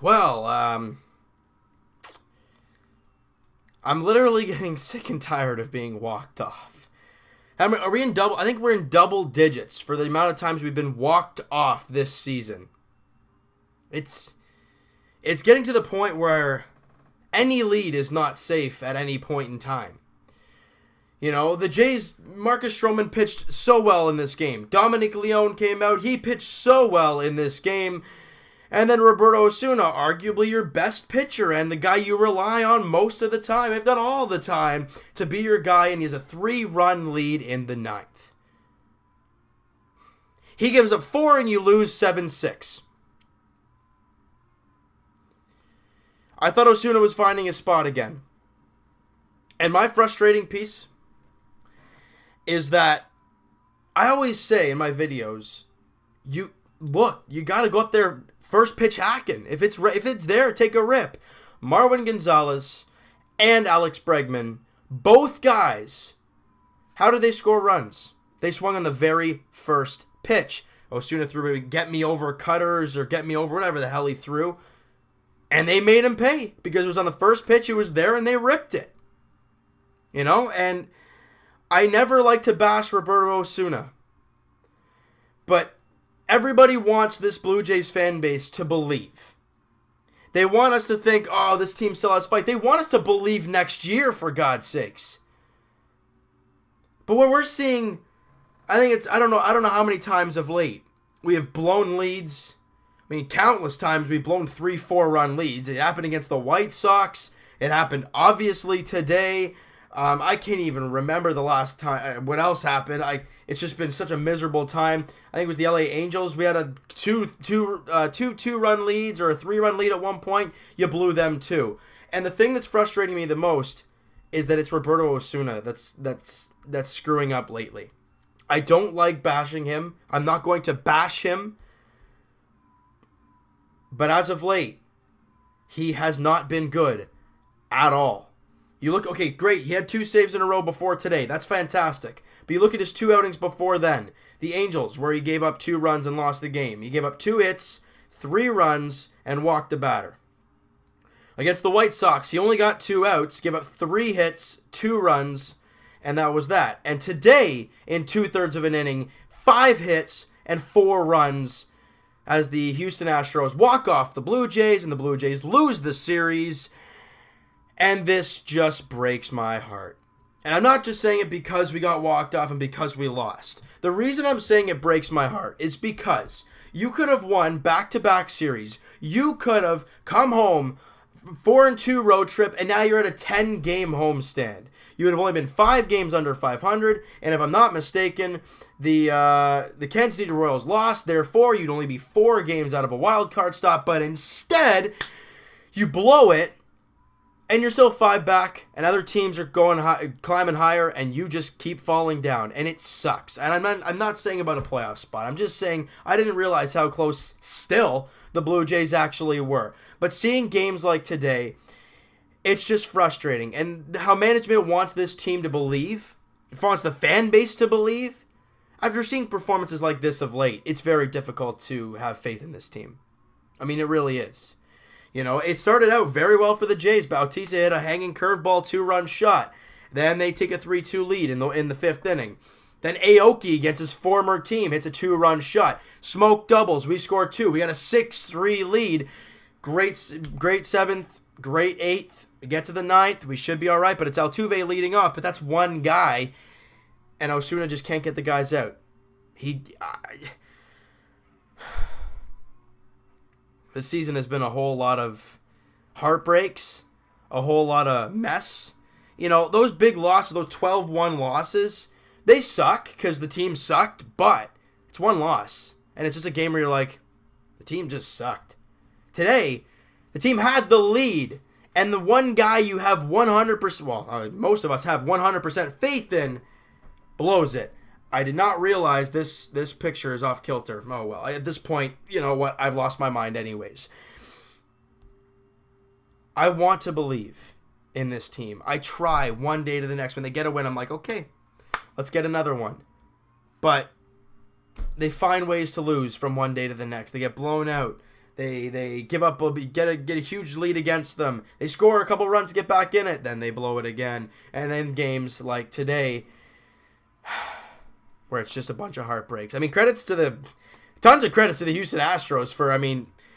Well, I'm literally getting sick and tired of being walked off. Are we in double? I think we're in double digits for the amount of times we've been walked off this season. It's getting to the point where any lead is not safe at any point in time. You know, the Jays, Marcus Stroman pitched so well in this game. Dominic Leone came out. He pitched so well in this game. And then Roberto Osuna, arguably your best pitcher and the guy you rely on most of the time, if not all the time, to be your guy, and he has a 3-run lead in the 9th. He gives up 4 and you lose 7-6. I thought Osuna was finding his spot again. And my frustrating piece is that I always say in my videos, you got to go up there first pitch hacking. If it's there, take a rip. Marwin Gonzalez and Alex Bregman, both guys, how did they score runs? They swung on the very first pitch. Osuna threw get me over cutters or get me over whatever the hell he threw. And they made him pay because it was on the first pitch. He was there and they ripped it. You know, and I never like to bash Roberto Osuna. But everybody wants this Blue Jays fan base to believe. They want us to think, oh, this team still has fight. They want us to believe next year, for God's sakes. But what we're seeing, I don't know how many times of late we have blown leads. I mean, countless times we've blown 3-4 run leads. It happened against the White Sox. It happened obviously today. I can't even remember the last time. What else happened? It's just been such a miserable time. I think it was the LA Angels. We had a two run leads or a 3-run lead at one point. You blew them too. And the thing that's frustrating me the most is that it's Roberto Osuna that's screwing up lately. I don't like bashing him. I'm not going to bash him. But as of late, he has not been good at all. You look, okay, great. He had 2 saves in a row before today. That's fantastic. But you look at his 2 outings before then. The Angels, where he gave up 2 runs and lost the game. He gave up 2 hits, 3 runs, and walked the batter. Against the White Sox, he only got 2 outs, gave up 3 hits, 2 runs, and that was that. And today, in 2/3 of an inning, 5 hits and 4 runs as the Houston Astros walk off the Blue Jays, and the Blue Jays lose the series. And this just breaks my heart. And I'm not just saying it because we got walked off and because we lost. The reason I'm saying it breaks my heart is because you could have won back-to-back series. You could have come home, 4-2 road trip, and now you're at a 10-game homestand. You would have only been 5 games under 500, and if I'm not mistaken, the Kansas City Royals lost. Therefore, you'd only be 4 games out of a wild card stop. But instead, you blow it, and you're still 5 back, and other teams are climbing higher, and you just keep falling down, and it sucks. And I'm not saying about a playoff spot. I'm just saying I didn't realize how close still the Blue Jays actually were. But seeing games like today, it's just frustrating. And how management wants this team to believe, wants the fan base to believe, after seeing performances like this of late, it's very difficult to have faith in this team. I mean, it really is. You know, it started out very well for the Jays. Bautista hit a hanging curveball 2-run shot. Then they take a 3-2 lead in the 5th inning. Then Aoki against his former team hits a 2-run shot. Smoke doubles. We score 2. We got a 6-3 lead. Great 7th. Great 8th. We get to the 9th. We should be all right, but it's Altuve leading off. But that's one guy, and Osuna just can't get the guys out. This season has been a whole lot of heartbreaks, a whole lot of mess. You know, those big losses, those 12-1 losses, they suck because the team sucked, but it's one loss. And it's just a game where you're like, the team just sucked. Today, the team had the lead, and the one guy you have 100%, well, most of us have 100% faith in, blows it. I did not realize this picture is off kilter. Oh, well, at this point, you know what? I've lost my mind anyways. I want to believe in this team. I try one day to the next. When they get a win, I'm like, okay, let's get another one. But they find ways to lose from one day to the next. They get blown out. They give up, get a huge lead against them. They score a couple runs to get back in it, then they blow it again. And then games like today, where it's just a bunch of heartbreaks. I mean, tons of credits to the Houston Astros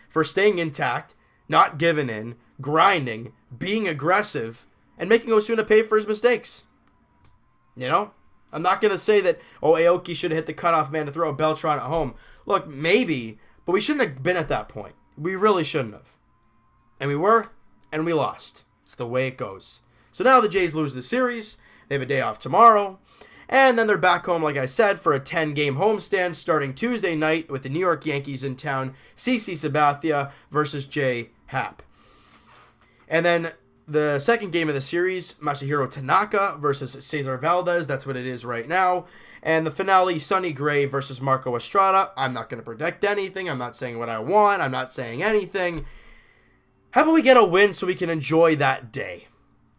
for staying intact, not giving in, grinding, being aggressive, and making Osuna pay for his mistakes. You know? I'm not going to say that, Aoki should have hit the cutoff man to throw a Beltran at home. Look, maybe, but we shouldn't have been at that point. We really shouldn't have. And we were, and we lost. It's the way it goes. So now the Jays lose the series. They have a day off tomorrow. And then they're back home, like I said, for a 10-game homestand starting Tuesday night with the New York Yankees in town. CC Sabathia versus J.A Happ. And then the second game of the series, Masahiro Tanaka versus Cesar Valdez. That's what it is right now. And the finale, Sonny Gray versus Marco Estrada. I'm not going to predict anything. I'm not saying what I want. I'm not saying anything. How about we get a win so we can enjoy that day?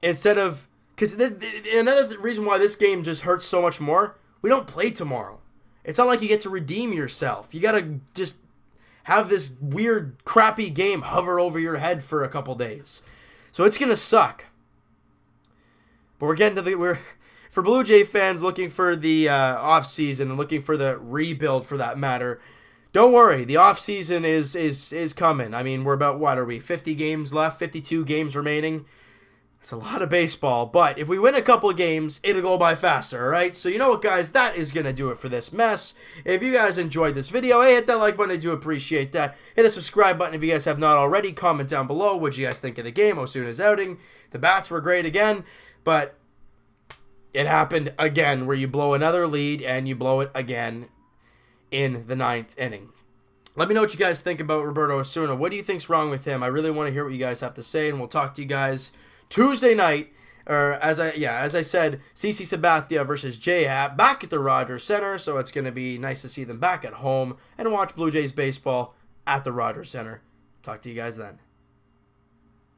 Instead of... Because another reason why this game just hurts so much more, we don't play tomorrow. It's not like you get to redeem yourself. You got to just have this weird, crappy game hover over your head for a couple days. So it's going to suck. But we're getting to for Blue Jay fans looking for the offseason and looking for the rebuild for that matter, don't worry. The offseason is coming. I mean, we're about, 50 games left, 52 games remaining. It's a lot of baseball, but if we win a couple of games, it'll go by faster, all right? So you know what, guys? That is going to do it for this mess. If you guys enjoyed this video, hey, hit that like button. I do appreciate that. Hit the subscribe button if you guys have not already. Comment down below what you guys think of the game. Osuna's outing. The bats were great again, but it happened again where you blow another lead and you blow it again in the 9th inning. Let me know what you guys think about Roberto Osuna. What do you think's wrong with him? I really want to hear what you guys have to say, and we'll talk to you guys Tuesday night, or as I said, CC Sabathia versus J.A Happ back at the Rogers Center, so it's going to be nice to see them back at home and watch Blue Jays baseball at the Rogers Center. Talk to you guys then.